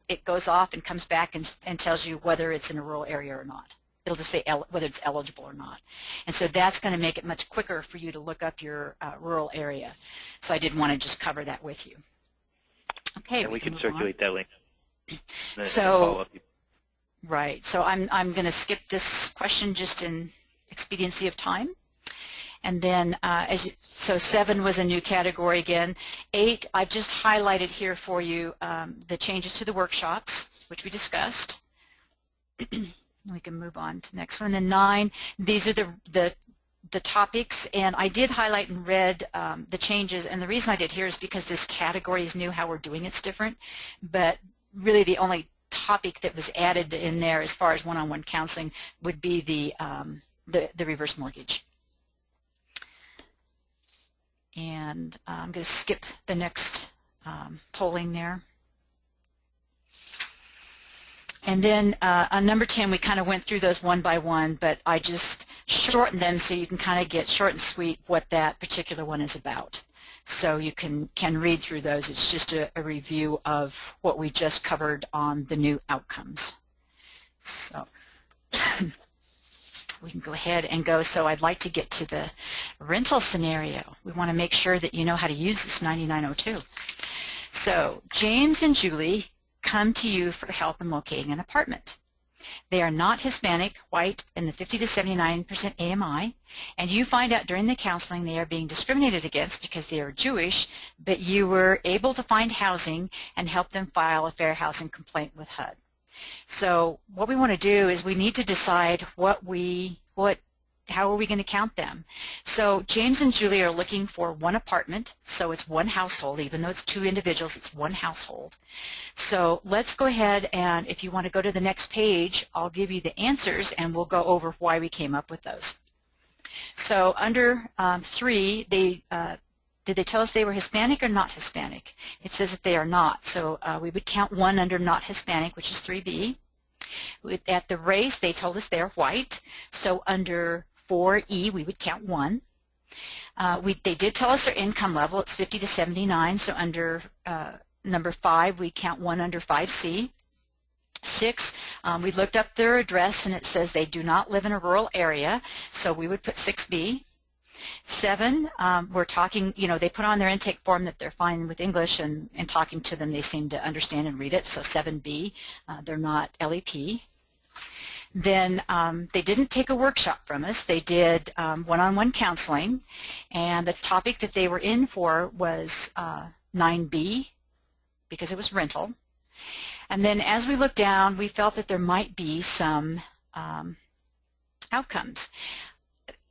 it goes off and comes back and tells you whether it's in a rural area or not. It'll just say whether it's eligible or not. And so that's going to make it much quicker for you to look up your rural area. So I did want to just cover that with you. Okay, and we can circulate that link. So, right. So I'm going to skip this question just in expediency of time. And then, so 7 was a new category again. 8, I've just highlighted here for you the changes to the workshops, which we discussed. We can move on to the next one. Then 9, these are the topics, and I did highlight in red the changes, and the reason I did here is because this category is new. How we're doing it's different, but really the only topic that was added in there as far as one-on-one counseling would be the reverse mortgage. And I'm going to skip the next polling there. And then on number 10, we kind of went through those one by one, but I just shortened them so you can kind of get short and sweet what that particular one is about. So you can read through those. It's just a review of what we just covered on the new outcomes. So we can go ahead and go. So I'd like to get to the rental scenario. We want to make sure that you know how to use this 9902. So James and Julie come to you for help in locating an apartment. They are not Hispanic, white, in the 50 to 79% AMI, and you find out during the counseling they are being discriminated against because they are Jewish, but you were able to find housing and help them file a fair housing complaint with HUD. So what we want to do is we need to decide how are we going to count them. So James and Julie are looking for one apartment, so it's one household. Even though it's 2 individuals, it's one household. So let's go ahead, and if you want to go to the next page, I'll give you the answers and we'll go over why we came up with those. So under 3, did they tell us they were Hispanic or not Hispanic? It says that they are not, so we would count 1 under not Hispanic, which is 3B. At the race, they told us they're white, so under 4E, we would count 1. They did tell us their income level. It's 50 to 79, so under number 5, we count 1 under 5C. 6, we looked up their address, and it says they do not live in a rural area, so we would put 6B. 7, we're talking, they put on their intake form that they're fine with English, and talking to them, they seem to understand and read it, so 7B, they're not LEP. Then they didn't take a workshop from us. They did one-on-one counseling, and the topic that they were in for was 9B, because it was rental. And then as we looked down, we felt that there might be some outcomes.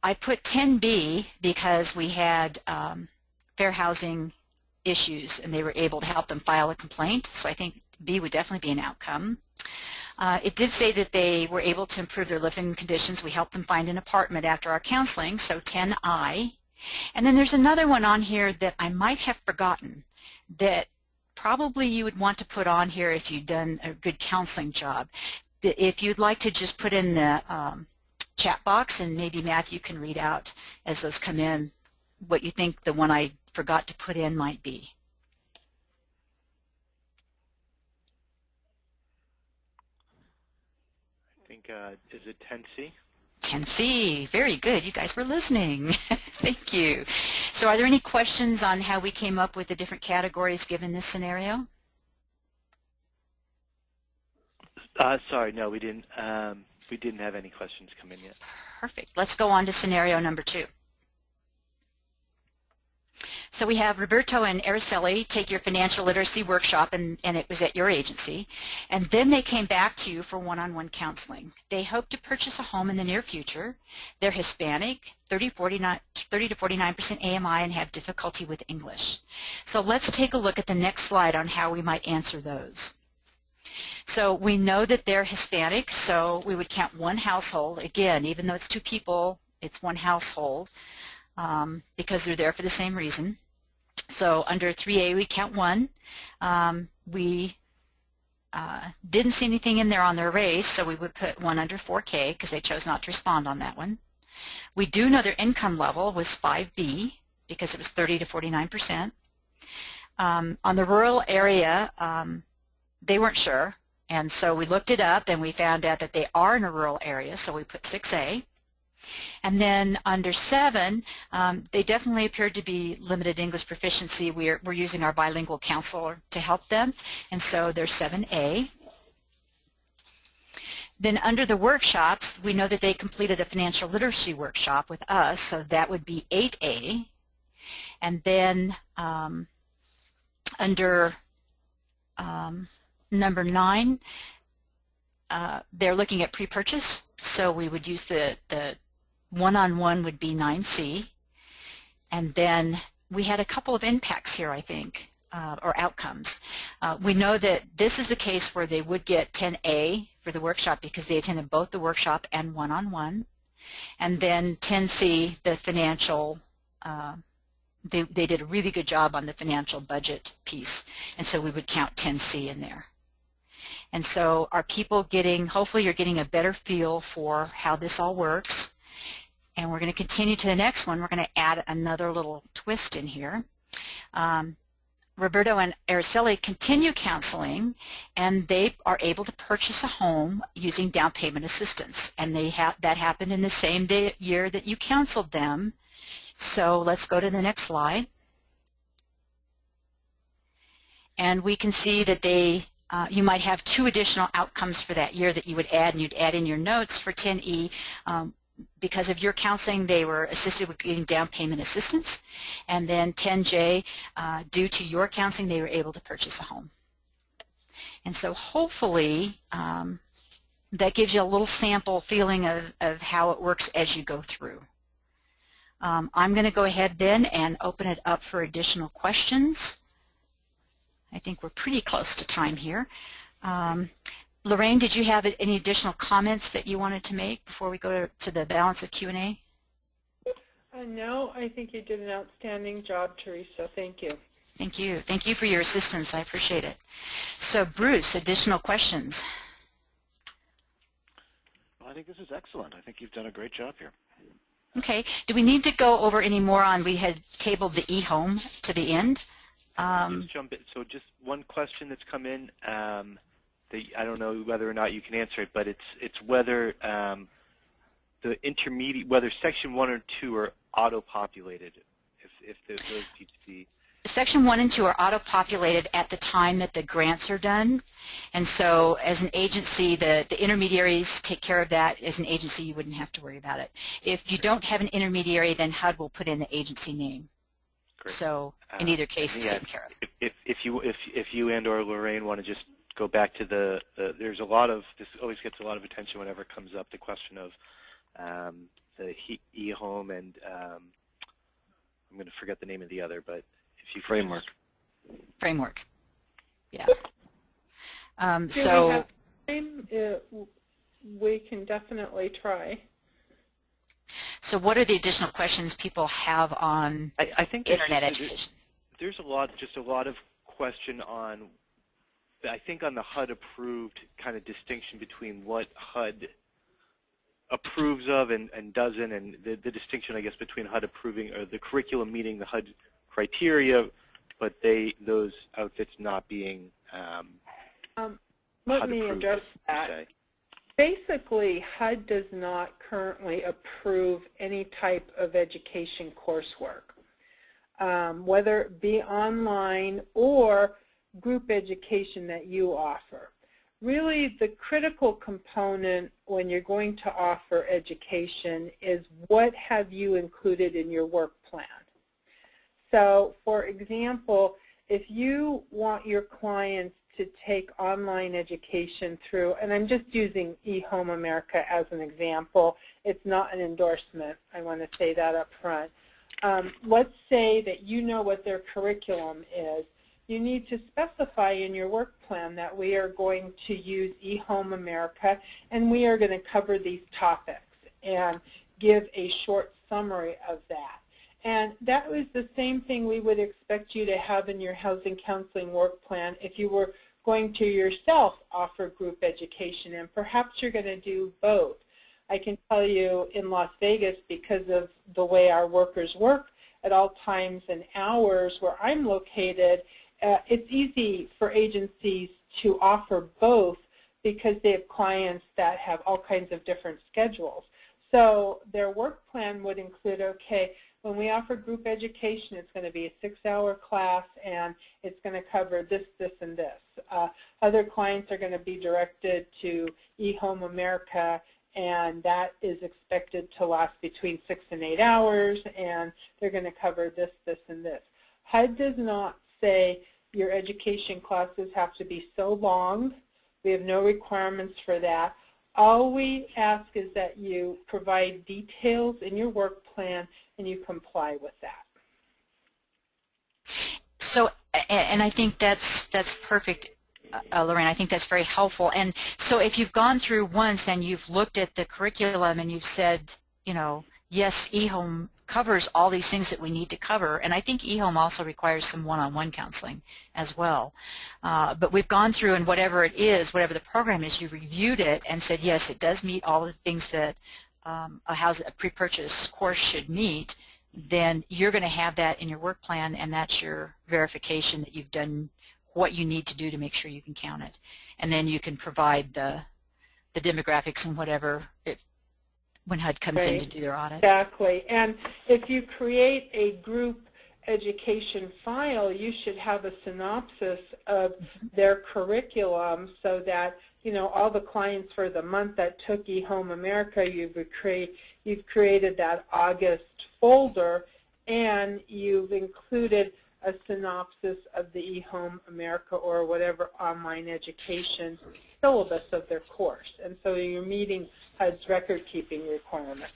I put 10B because we had fair housing issues, and they were able to help them file a complaint, so I think B would definitely be an outcome. It did say that they were able to improve their living conditions. We helped them find an apartment after our counseling, so 10I. And then there's another one on here that I might have forgotten that probably you would want to put on here if you'd done a good counseling job. If you'd like to just put in the chat box, and maybe Matthew can read out as those come in what you think the one I forgot to put in might be. I think, is it 10C? 10C, very good. You guys were listening. Thank you. So are there any questions on how we came up with the different categories given this scenario? Sorry, no, we didn't. We didn't have any questions come in yet. Perfect. Let's go on to scenario number 2. So we have Roberto and Araceli take your financial literacy workshop, and it was at your agency, and then they came back to you for one-on-one counseling. They hope to purchase a home in the near future. They're Hispanic, 30 to 49% AMI, and have difficulty with English. So let's take a look at the next slide on how we might answer those. So we know that they're Hispanic, so we would count one household. Again, even though it's 2 people, it's one household because they're there for the same reason. So under 3A, we count 1. We didn't see anything in there on their race, so we would put 1 under 4K because they chose not to respond on that one. We do know their income level was 5B because it was 30 to 49%. On the rural area, they weren't sure, and so we looked it up and we found out that they are in a rural area, so we put 6A. And then under 7, they definitely appeared to be limited English proficiency. We're using our bilingual counselor to help them, and so they're 7A. Then under the workshops, we know that they completed a financial literacy workshop with us, so that would be 8A. And then under number 9, they're looking at pre-purchase, so we would use the one-on-one would be 9C. And then we had a couple of impacts here, I think, or outcomes. We know that this is the case where they would get 10A for the workshop because they attended both the workshop and one-on-one. And then 10C, the financial, they did a really good job on the financial budget piece, and so we would count 10C in there. And so are people getting, hopefully you're getting a better feel for how this all works. And we're going to continue to the next one. We're going to add another little twist in here. Roberto and Araceli continue counseling, and they are able to purchase a home using down payment assistance. And that happened in the same year that you counseled them. So let's go to the next slide. And we can see that they you might have 2 additional outcomes for that year that you would add, and you'd add in your notes for 10E. Because of your counseling, they were assisted with getting down payment assistance. And then 10J, due to your counseling, they were able to purchase a home. And so hopefully that gives you a little sample feeling of how it works as you go through. I'm going to go ahead then and open it up for additional questions. I think we're pretty close to time here. Lorraine, did you have any additional comments that you wanted to make before we go to the balance of Q&A? No, I think you did an outstanding job, Teresa. Thank you. Thank you. Thank you for your assistance. I appreciate it. So, Bruce, additional questions? Well, I think this is excellent. I think you've done a great job here. Okay. Do we need to go over any more on, we had tabled the e-home to the end? Just jump in. So just one question that's come in. I don't know whether or not you can answer it, but it's whether the intermediate, whether Section 1 or 2 are auto-populated, if those need to be. Section 1 and 2 are auto-populated at the time that the grants are done, and so as an agency, the intermediaries take care of that. As an agency, you wouldn't have to worry about it. If you don't have an intermediary, then HUD will put in the agency name. Great. So in either case, it's taken care of. If you and or Lorraine want to just go back to there's a lot of, this always gets a lot of attention whenever it comes up, the question of the e-home and I'm going to forget the name of the other, but if you Framework. Framework. Yeah. So we can definitely try. So what are the additional questions people have on I think internet education? There's just a lot of question on, I think, on the HUD approved kind of distinction between what HUD approves of and doesn't, and the distinction, I guess, between HUD approving or the curriculum meeting the HUD criteria, but those outfits not being let me address that. Basically, HUD does not currently approve any type of education coursework, whether it be online or group education that you offer. really the critical component when you're going to offer education is what have you included in your work plan. So, for example, if you want your clients to take online education through, and I'm just using eHome America as an example, it's not an endorsement, I want to say that up front. Let's say that you know what their curriculum is. You need to specify in your work plan that we are going to use eHome America and we are going to cover these topics and give a short summary of that. And that was the same thing we would expect you to have in your housing counseling work plan if you were going to yourself offer group education, and perhaps you're going to do both. I can tell you in Las Vegas, because of the way our workers work at all times and hours where I'm located, it's easy for agencies to offer both because they have clients that have all kinds of different schedules. So their work plan would include, okay, when we offer group education, it's going to be a 6-hour class and it's going to cover this, this, and this. Other clients are going to be directed to eHome America, and that is expected to last between 6 and 8 hours, and they're going to cover this, this, and this. HUD does not say your education classes have to be so long. We have no requirements for that. All we ask is that you provide details in your work plan and you comply with that. So, and I think that's perfect, Lorraine. I think that's very helpful. And so if you've gone through once and you've looked at the curriculum and you've said, you know, yes, eHome covers all these things that we need to cover, and I think eHome also requires some one-on-one counseling as well. But we've gone through, and whatever it is, whatever the program is, you've reviewed it and said, yes, it does meet all the things that a pre-purchase course should meet, then you're going to have that in your work plan, and that's your verification that you've done what you need to do to make sure you can count it. And then you can provide the demographics and whatever when HUD comes in to do their audit. Exactly. And if you create a group education file, you should have a synopsis of their curriculum so that, you know, all the clients for the month that took eHome America, you've created that August folder, and you've included a synopsis of the eHome America or whatever online education syllabus of their course. And so you're meeting HUD's record-keeping requirements.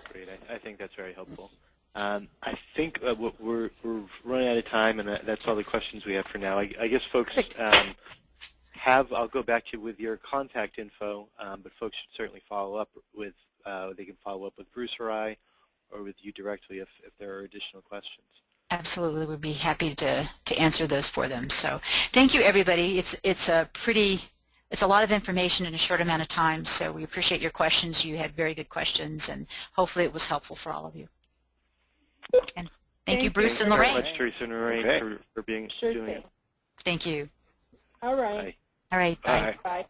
Great. I think that's very helpful. I think we're running out of time, and that's all the questions we have for now. I guess folks I'll go back to you with your contact info, but folks should certainly follow up with, they can follow up with Bruce or I, or with you directly if there are additional questions. Absolutely, we'd be happy to answer those for them. So thank you, everybody. It's a lot of information in a short amount of time, so we appreciate your questions. You had very good questions, and hopefully it was helpful for all of you. And thank you, Bruce and Lorraine. Thank you very much, Teresa and Lorraine, for doing it. Sure thing. Thank you. All right. All right, bye. Bye.